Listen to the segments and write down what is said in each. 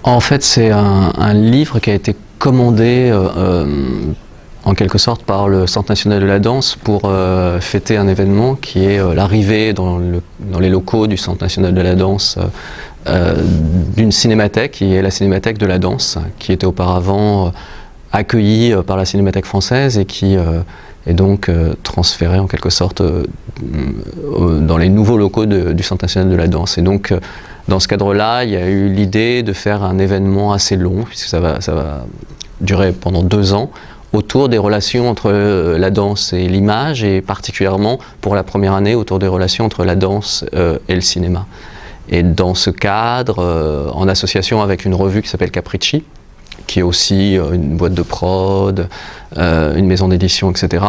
En fait, c'est un livre qui a été commandé en quelque sorte par le Centre national de la danse pour fêter un événement qui est l'arrivée dans les locaux du Centre national de la danse d'une cinémathèque qui est la Cinémathèque de la danse, qui était auparavant accueillie par la Cinémathèque française et qui est donc transférée en quelque sorte dans les nouveaux locaux du Centre national de la danse. Et donc dans ce cadre-là, il y a eu l'idée de faire un événement assez long, puisque ça va durer pendant 2 ans, autour des relations entre la danse et l'image, et particulièrement pour la première année autour des relations entre la danse et le cinéma. Et dans ce cadre, en association avec une revue qui s'appelle Capricci, qui est aussi une boîte de prod, une maison d'édition, etc.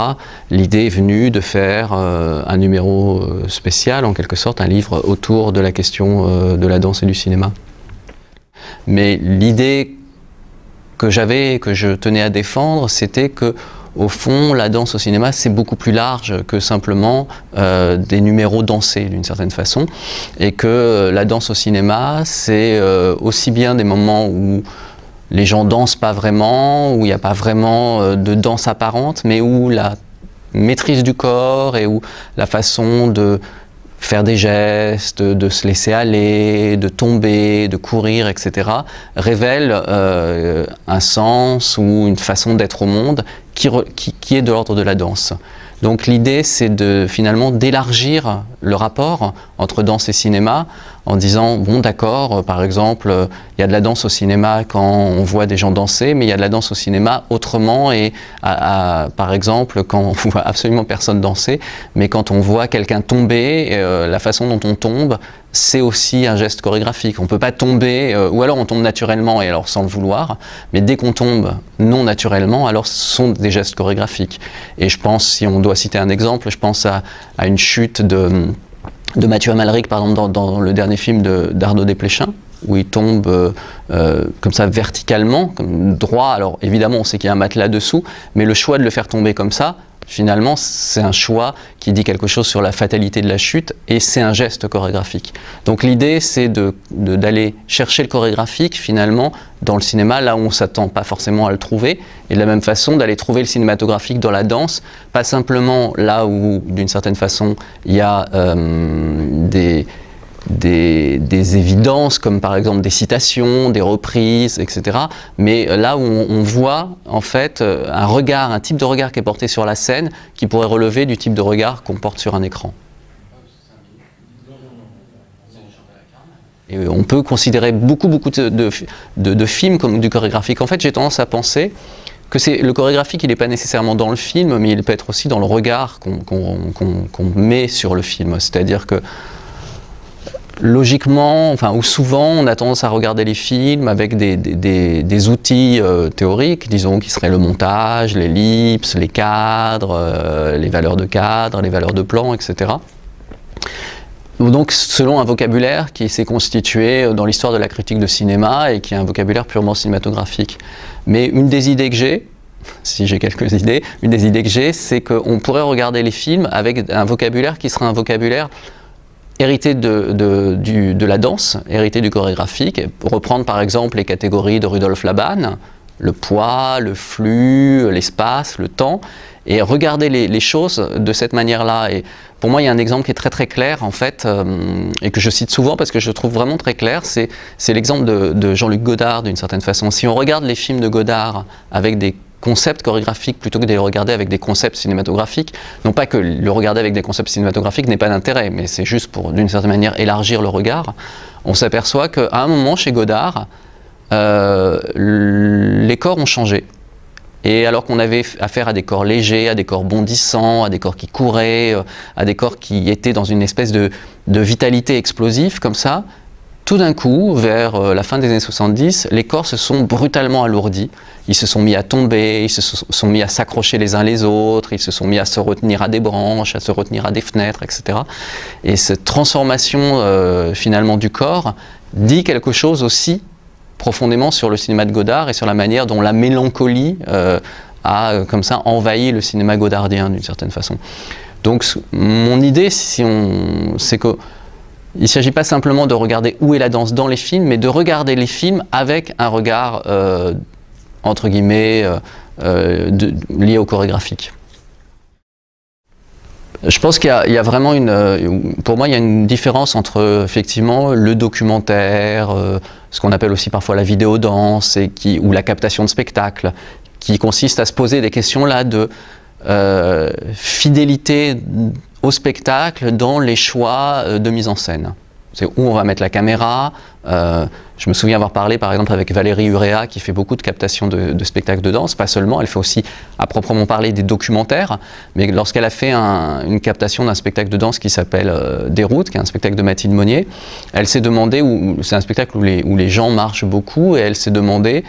L'idée est venue de faire un numéro spécial, en quelque sorte, un livre autour de la question de la danse et du cinéma. Mais l'idée que j'avais, que je tenais à défendre, c'était que, au fond, la danse au cinéma, c'est beaucoup plus large que simplement des numéros dansés, d'une certaine façon, et que la danse au cinéma, c'est aussi bien des moments où les gens dansent pas vraiment, où il n'y a pas vraiment de danse apparente, mais où la maîtrise du corps et où la façon de faire des gestes, de se laisser aller, de tomber, de courir, etc., révèle un sens ou une façon d'être au monde qui est de l'ordre de la danse. Donc l'idée, c'est finalement d'élargir le rapport entre danse et cinéma en disant, bon d'accord, par exemple, il y a de la danse au cinéma quand on voit des gens danser, mais il y a de la danse au cinéma autrement et par exemple, quand on voit absolument personne danser, mais quand on voit quelqu'un tomber, la façon dont on tombe, c'est aussi un geste chorégraphique. On ne peut pas tomber, ou alors on tombe naturellement et alors sans le vouloir, mais dès qu'on tombe non naturellement, alors ce sont des gestes chorégraphiques. Et je pense, si on doit citer un exemple, je pense à une chute de Mathieu Amalric, par exemple, dans le dernier film d'Arnaud Desplechin, où il tombe comme ça verticalement, comme droit. Alors évidemment, on sait qu'il y a un matelas dessous, mais le choix de le faire tomber comme ça, finalement, c'est un choix qui dit quelque chose sur la fatalité de la chute et c'est un geste chorégraphique. Donc l'idée, c'est d'aller chercher le chorégraphique, finalement, dans le cinéma, là où on ne s'attend pas forcément à le trouver, et de la même façon, d'aller trouver le cinématographique dans la danse, pas simplement là où, d'une certaine façon, il y a des évidences, comme par exemple des citations, des reprises, etc. Mais là où on voit en fait un regard, un type de regard qui est porté sur la scène qui pourrait relever du type de regard qu'on porte sur un écran. Et on peut considérer beaucoup de films comme du chorégraphique. En fait, j'ai tendance à penser que le chorégraphique, il n'est pas nécessairement dans le film, mais il peut être aussi dans le regard qu'on met sur le film. C'est-à-dire que logiquement, ou souvent, on a tendance à regarder les films avec des outils théoriques, disons, qui seraient le montage, l'ellipse, les cadres, les valeurs de cadre, les valeurs de plan, etc. Donc, selon un vocabulaire qui s'est constitué dans l'histoire de la critique de cinéma et qui est un vocabulaire purement cinématographique. Mais une des idées que j'ai, si j'ai quelques idées, une des idées que j'ai, c'est qu'on pourrait regarder les films avec un vocabulaire qui serait un vocabulaire hérité de la danse, hérité du chorégraphique, reprendre par exemple les catégories de Rudolf Laban, le poids, le flux, l'espace, le temps, et regarder les choses de cette manière-là. Et pour moi, il y a un exemple qui est très très clair, en fait, et que je cite souvent parce que je le trouve vraiment très clair, c'est l'exemple de Jean-Luc Godard, d'une certaine façon. Si on regarde les films de Godard avec des concepts chorégraphiques plutôt que de les regarder avec des concepts cinématographiques, non pas que le regarder avec des concepts cinématographiques n'ait pas d'intérêt, mais c'est juste pour, d'une certaine manière, élargir le regard, on s'aperçoit qu'à un moment, chez Godard, les corps ont changé. Et alors qu'on avait affaire à des corps légers, à des corps bondissants, à des corps qui couraient, à des corps qui étaient dans une espèce de vitalité explosive, comme ça, tout d'un coup, vers la fin des années 70, les corps se sont brutalement alourdis. Ils se sont mis à tomber, ils se sont mis à s'accrocher les uns les autres, ils se sont mis à se retenir à des branches, à se retenir à des fenêtres, etc. Et cette transformation finalement du corps dit quelque chose aussi profondément sur le cinéma de Godard et sur la manière dont la mélancolie a comme ça envahi le cinéma godardien d'une certaine façon. Donc mon idée, c'est que il ne s'agit pas simplement de regarder où est la danse dans les films, mais de regarder les films avec un regard, entre guillemets, lié au chorégraphique. Je pense qu'il y a vraiment pour moi, il y a une différence entre effectivement le documentaire, ce qu'on appelle aussi parfois la vidéo-danse, ou la captation de spectacle, qui consiste à se poser des questions là de fidélité au spectacle dans les choix de mise en scène. C'est où on va mettre la caméra. Je me souviens avoir parlé par exemple avec Valérie Urea qui fait beaucoup de captations de spectacles de danse, pas seulement, elle fait aussi à proprement parler des documentaires, mais lorsqu'elle a fait une captation d'un spectacle de danse qui s'appelle Déroute, qui est un spectacle de Mathilde Monnier, elle s'est demandé, c'est un spectacle où les gens marchent beaucoup, et elle s'est demandé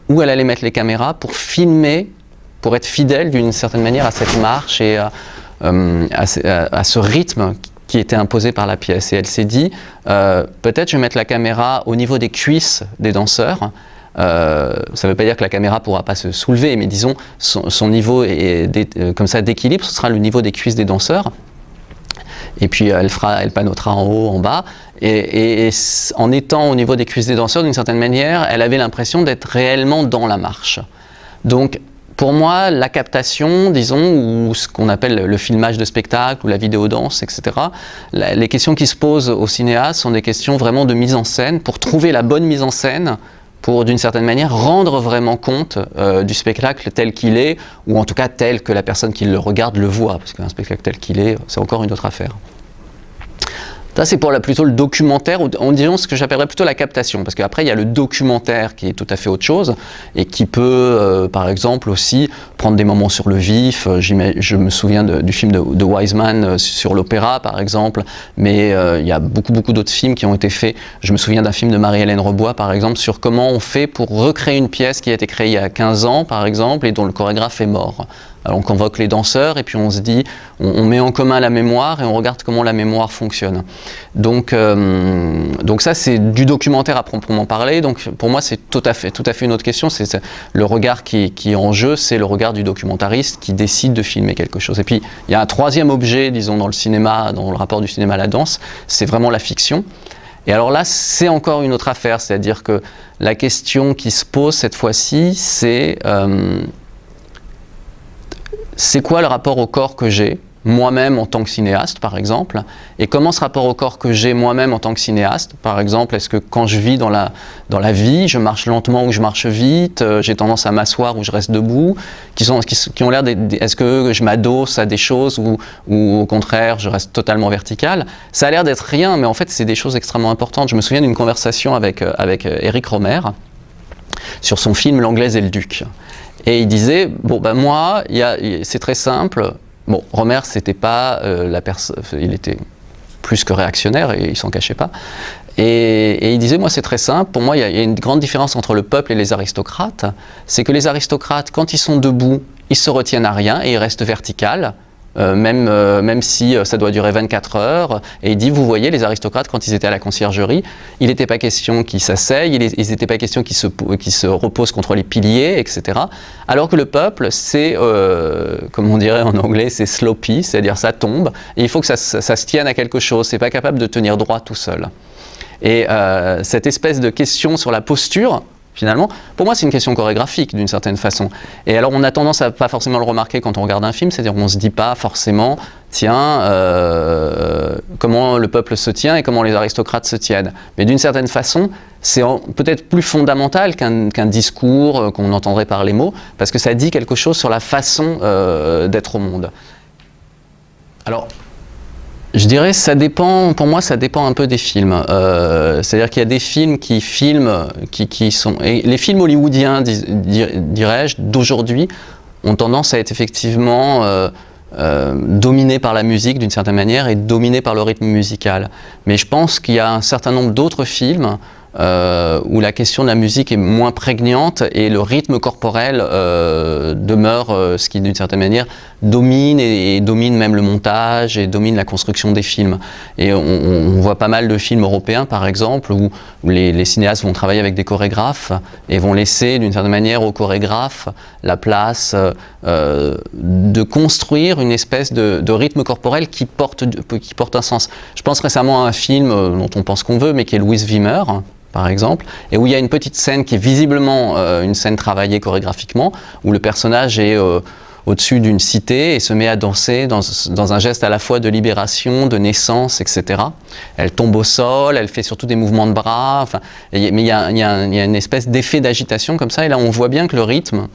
où elle allait mettre les caméras pour filmer, pour être fidèle d'une certaine manière à cette marche et à ce rythme qui était imposé par la pièce. Et elle s'est dit, peut-être je vais mettre la caméra au niveau des cuisses des danseurs. Ça ne veut pas dire que la caméra ne pourra pas se soulever, mais disons, son niveau comme ça d'équilibre, ce sera le niveau des cuisses des danseurs. Et puis elle panotera en haut, en bas. Et en étant au niveau des cuisses des danseurs, d'une certaine manière, elle avait l'impression d'être réellement dans la marche. Donc, pour moi, la captation, disons, ou ce qu'on appelle le filmage de spectacle, ou la vidéo-danse, etc., les questions qui se posent au cinéaste sont des questions vraiment de mise en scène, pour trouver la bonne mise en scène, pour, d'une certaine manière, rendre vraiment compte du spectacle tel qu'il est, ou en tout cas tel que la personne qui le regarde le voit, parce qu'un spectacle tel qu'il est, c'est encore une autre affaire. Ça, c'est pour plutôt le documentaire, ou disons ce que j'appellerais plutôt la captation, parce qu'après, il y a le documentaire qui est tout à fait autre chose, et qui peut, par exemple, aussi prendre des moments sur le vif. Je me souviens du film de Wiseman sur l'opéra, par exemple, mais il y a beaucoup d'autres films qui ont été faits. Je me souviens d'un film de Marie-Hélène Rebois, par exemple, sur comment on fait pour recréer une pièce qui a été créée il y a 15 ans, par exemple, et dont le chorégraphe est mort. Alors on convoque les danseurs et puis on se dit, on met en commun la mémoire et on regarde comment la mémoire fonctionne. Donc ça c'est du documentaire à proprement parler. Donc pour moi c'est tout à fait une autre question. C'est le regard qui est en jeu, c'est le regard du documentariste qui décide de filmer quelque chose. Et puis il y a un troisième objet, disons dans le cinéma, dans le rapport du cinéma à la danse, c'est vraiment la fiction. Et alors là, c'est encore une autre affaire, c'est-à-dire que la question qui se pose cette fois-ci, c'est quoi le rapport au corps que j'ai, moi-même en tant que cinéaste, par exemple, et comment ce rapport au corps que j'ai moi-même en tant que cinéaste, par exemple, est-ce que quand je vis dans la vie, je marche lentement ou je marche vite, j'ai tendance à m'asseoir ou je reste debout, qui ont l'air est-ce que je m'adosse à des choses ou au contraire, je reste totalement vertical? Ça a l'air d'être rien, mais en fait, c'est des choses extrêmement importantes. Je me souviens d'une conversation avec Éric Rohmer sur son film L'Anglaise et le Duc. Et il disait, bon ben moi, c'est très simple. Bon, Rohmer, c'était pas il était plus que réactionnaire et il s'en cachait pas. Et il disait, moi c'est très simple, pour moi il y a une grande différence entre le peuple et les aristocrates. C'est que les aristocrates, quand ils sont debout, ils se retiennent à rien et ils restent verticales. Même si ça doit durer 24 heures. Et il dit, vous voyez, les aristocrates, quand ils étaient à la conciergerie, il n'était pas question qu'ils s'asseyent, il n'était pas question qu'ils se reposent contre les piliers, etc. Alors que le peuple, c'est, comme on dirait en anglais, c'est sloppy, c'est-à-dire ça tombe, et il faut que ça se tienne à quelque chose, c'est pas capable de tenir droit tout seul. Et cette espèce de question sur la posture, finalement, pour moi c'est une question chorégraphique d'une certaine façon. Et alors on a tendance à pas forcément le remarquer quand on regarde un film, c'est-à-dire qu'on se dit pas forcément, tiens, comment le peuple se tient et comment les aristocrates se tiennent. Mais d'une certaine façon, c'est peut-être plus fondamental qu'un discours qu'on entendrait par les mots, parce que ça dit quelque chose sur la façon d'être au monde. Alors, je dirais, ça dépend, pour moi, ça dépend un peu des films. C'est-à-dire qu'il y a des films qui sont... Et les films hollywoodiens, dirais-je, d'aujourd'hui, ont tendance à être effectivement dominés par la musique d'une certaine manière et dominés par le rythme musical. Mais je pense qu'il y a un certain nombre d'autres films où la question de la musique est moins prégnante et le rythme corporel demeure ce qui d'une certaine manière domine et domine même le montage et domine la construction des films. Et on voit pas mal de films européens par exemple où les cinéastes vont travailler avec des chorégraphes et vont laisser d'une certaine manière aux chorégraphes la place de construire une espèce de rythme corporel qui porte un sens. Je pense récemment à un film dont on pense qu'on veut mais qui est Louis Wimmer par exemple, et où il y a une petite scène qui est visiblement une scène travaillée chorégraphiquement, où le personnage est au-dessus d'une cité et se met à danser dans un geste à la fois de libération, de naissance, etc. Elle tombe au sol, elle fait surtout des mouvements de bras, enfin, mais il y a une espèce d'effet d'agitation comme ça, et là on voit bien que le rythme,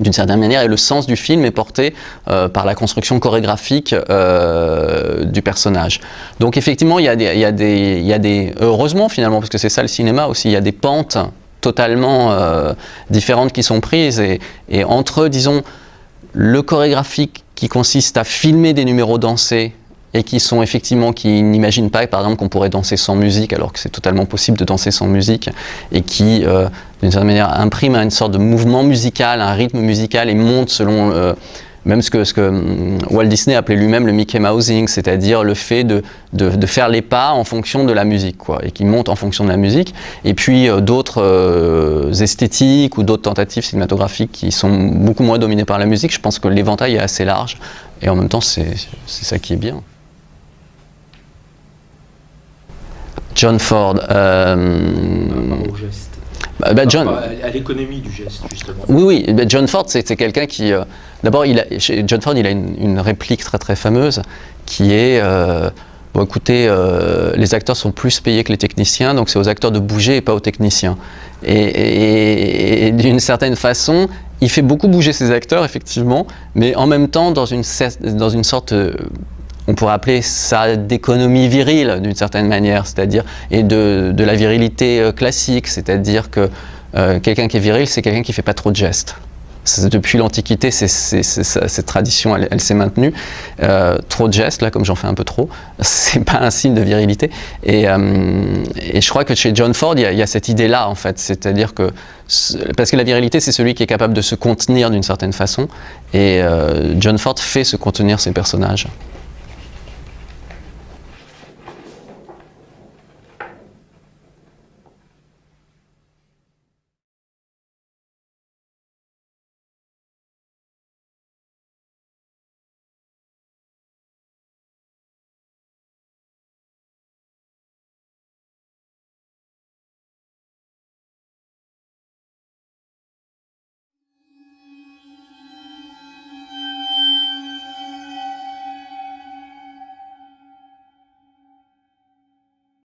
d'une certaine manière, et le sens du film est porté par la construction chorégraphique du personnage. Donc effectivement, il y a des heureusement finalement, parce que c'est ça le cinéma aussi, il y a des pentes totalement différentes qui sont prises, et entre, disons, le chorégraphique qui consiste à filmer des numéros dansés, et qui n'imaginent pas, par exemple, qu'on pourrait danser sans musique, alors que c'est totalement possible de danser sans musique, et qui, d'une certaine manière, impriment une sorte de mouvement musical, un rythme musical, et montent selon même ce que Walt Disney appelait lui-même le Mickey Mousing, c'est-à-dire le fait de faire les pas en fonction de la musique, quoi, et qui montent en fonction de la musique. Et puis d'autres esthétiques ou d'autres tentatives cinématographiques qui sont beaucoup moins dominées par la musique. Je pense que l'éventail est assez large, et en même temps, c'est ça qui est bien. John Ford. Au geste. John, à l'économie du geste, justement. Oui, John Ford, c'est quelqu'un qui... D'abord, chez John Ford, il a une réplique très très fameuse qui est... bon, écoutez, les acteurs sont plus payés que les techniciens, donc c'est aux acteurs de bouger et pas aux techniciens. Et d'une certaine façon, il fait beaucoup bouger ses acteurs, effectivement, mais en même temps, dans une sorte... on pourrait appeler ça d'économie virile d'une certaine manière, c'est-à-dire, et de la virilité classique, c'est-à-dire que quelqu'un qui est viril, c'est quelqu'un qui ne fait pas trop de gestes. Depuis l'Antiquité, cette tradition, elle s'est maintenue. Trop de gestes, là, comme j'en fais un peu trop, c'est pas un signe de virilité. Et je crois que chez John Ford, il y a cette idée-là, en fait, c'est-à-dire que parce que la virilité, c'est celui qui est capable de se contenir d'une certaine façon, et John Ford fait se contenir ses personnages.